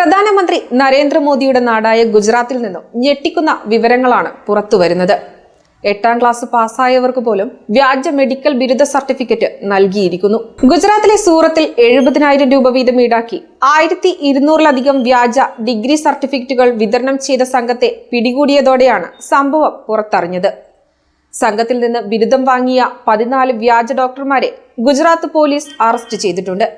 പ്രധാനമന്ത്രി നരേന്ദ്രമോദിയുടെ നാടായ ഗുജറാത്തിൽ നിന്നും ഞെട്ടിക്കുന്ന വിവരങ്ങളാണ് പുറത്തുവരുന്നത്. 8ാം ക്ലാസ് പാസ്സായവർക്ക് പോലും വ്യാജ മെഡിക്കൽ ബിരുദ സർട്ടിഫിക്കറ്റ് നൽകിയിരിക്കുന്നു. ഗുജറാത്തിലെ സൂറത്തിൽ 70,000 രൂപ വീതം ഈടാക്കി 1200-ലധികം വ്യാജ ഡിഗ്രി സർട്ടിഫിക്കറ്റുകൾ വിതരണം ചെയ്ത സംഘത്തെ പിടികൂടിയതോടെയാണ് സംഭവം പുറത്തറിഞ്ഞത്. സംഘത്തിൽ നിന്ന് ബിരുദം വാങ്ങിയ 14 വ്യാജ ഡോക്ടർമാരെ ഗുജറാത്ത് പോലീസ് അറസ്റ്റ് ചെയ്തിട്ടുണ്ട്.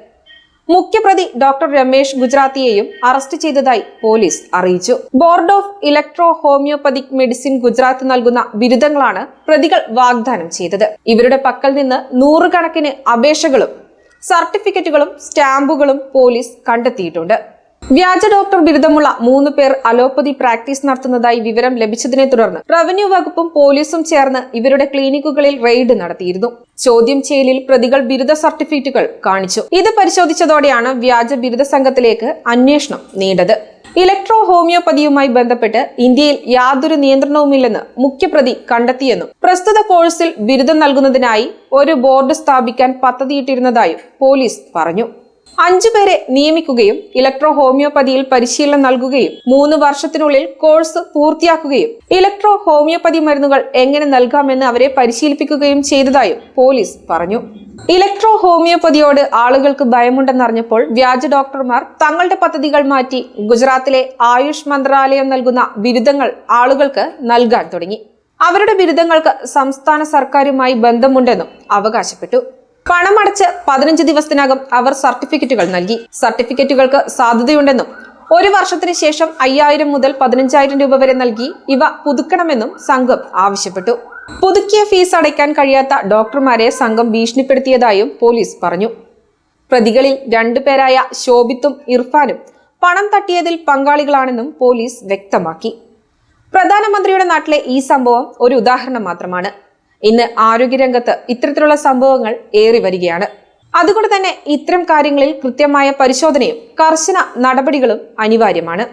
മുഖ്യപ്രതി ഡോക്ടർ രമേശ് ഗുജറാത്തിയെയും അറസ്റ്റ് ചെയ്തതായി പോലീസ് അറിയിച്ചു. Board of electro homoeopathic medicine Gujarat നൽകുന്ന ബിരുദങ്ങളാണ് പ്രതികൾ വാഗ്ദാനം ചെയ്തത്. ഇവരുടെ പക്കൽ നിന്ന് 100 കണക്കിന് അപേക്ഷകളും സർട്ടിഫിക്കറ്റുകളും സ്റ്റാമ്പുകളും പോലീസ് കണ്ടെത്തിയിട്ടുണ്ട്. വ്യാജ ഡോക്ടർ ബിരുദമുള്ള 3 പേർ അലോപ്പതി പ്രാക്ടീസ് നടത്തുന്നതായി വിവരം ലഭിച്ചതിനെ തുടർന്ന് റവന്യൂ വകുപ്പും പോലീസും ചേർന്ന് ഇവരുടെ ക്ലിനിക്കുകളിൽ റെയ്ഡ് നടത്തിയിരുന്നു. ചോദ്യം ചെയ്യലിൽ പ്രതികൾ ബിരുദ സർട്ടിഫിക്കറ്റുകൾ കാണിച്ചു. ഇത് പരിശോധിച്ചതോടെയാണ് വ്യാജ ബിരുദ സംഘത്തിലേക്ക് അന്വേഷണം നീണ്ടത്. ഇലക്ട്രോ ഹോമിയോപ്പതിയുമായി ബന്ധപ്പെട്ട് ഇന്ത്യയിൽ യാതൊരു നിയന്ത്രണവുമില്ലെന്ന് മുഖ്യപ്രതി കണ്ടെത്തിയെന്നും പ്രസ്തുത കോഴ്സിൽ ബിരുദം നൽകുന്നതിനായി ഒരു ബോർഡ് സ്ഥാപിക്കാൻ പദ്ധതിയിട്ടിരുന്നതായും പോലീസ് പറഞ്ഞു. 5 പേരെ നിയമിക്കുകയും ഇലക്ട്രോ ഹോമിയോപ്പതിയിൽ പരിശീലനം നൽകുകയും 3 വർഷത്തിനുള്ളിൽ കോഴ്സ് പൂർത്തിയാക്കുകയും ഇലക്ട്രോ ഹോമിയോപ്പതി മരുന്നുകൾ എങ്ങനെ നൽകാമെന്ന് അവരെ പരിശീലിപ്പിക്കുകയും ചെയ്തതായും പോലീസ് പറഞ്ഞു. ഇലക്ട്രോ ഹോമിയോപ്പതിയോട് ആളുകൾക്ക് ഭയമുണ്ടെന്നറിഞ്ഞപ്പോൾ വ്യാജ ഡോക്ടർമാർ തങ്ങളുടെ പദ്ധതികൾ മാറ്റി ഗുജറാത്തിലെ ആയുഷ് മന്ത്രാലയം നൽകുന്ന ബിരുദങ്ങൾ ആളുകൾക്ക് നൽകാൻ തുടങ്ങി. അവരുടെ ബിരുദങ്ങൾക്ക് സംസ്ഥാന സർക്കാരുമായി ബന്ധമുണ്ടെന്നും അവകാശപ്പെട്ടു. പണമടച്ച് 15 ദിവസത്തിനകം അവർ സർട്ടിഫിക്കറ്റുകൾ നൽകി. സർട്ടിഫിക്കറ്റുകൾക്ക് സാധ്യതയുണ്ടെന്നും 1 വർഷത്തിന് ശേഷം 5,000 മുതൽ 15,000 രൂപ വരെ നൽകി ഇവ പുതുക്കണമെന്നും സംഘം ആവശ്യപ്പെട്ടു. പുതുക്കിയ ഫീസ് അടയ്ക്കാൻ കഴിയാത്ത ഡോക്ടർമാരെ സംഘം ഭീഷണിപ്പെടുത്തിയതായും പോലീസ് പറഞ്ഞു. പ്രതികളിൽ 2 പേരായ ശോഭിത്തും ഇർഫാനും പണം തട്ടിയതിൽ പങ്കാളികളാണെന്നും പോലീസ് വ്യക്തമാക്കി. പ്രധാനമന്ത്രിയുടെ നാട്ടിലെ ഈ സംഭവം ഒരു ഉദാഹരണം മാത്രമാണ്. ഇന്ന് ആരോഗ്യരംഗത്ത് ഇത്തരത്തിലുള്ള സംഭവങ്ങൾ ഏറി വരികയാണ്. അതുകൊണ്ട് തന്നെ ഇത്തരം കാര്യങ്ങളിൽ കൃത്യമായ പരിശോധനയും കർശന നടപടികളും അനിവാര്യമാണ്.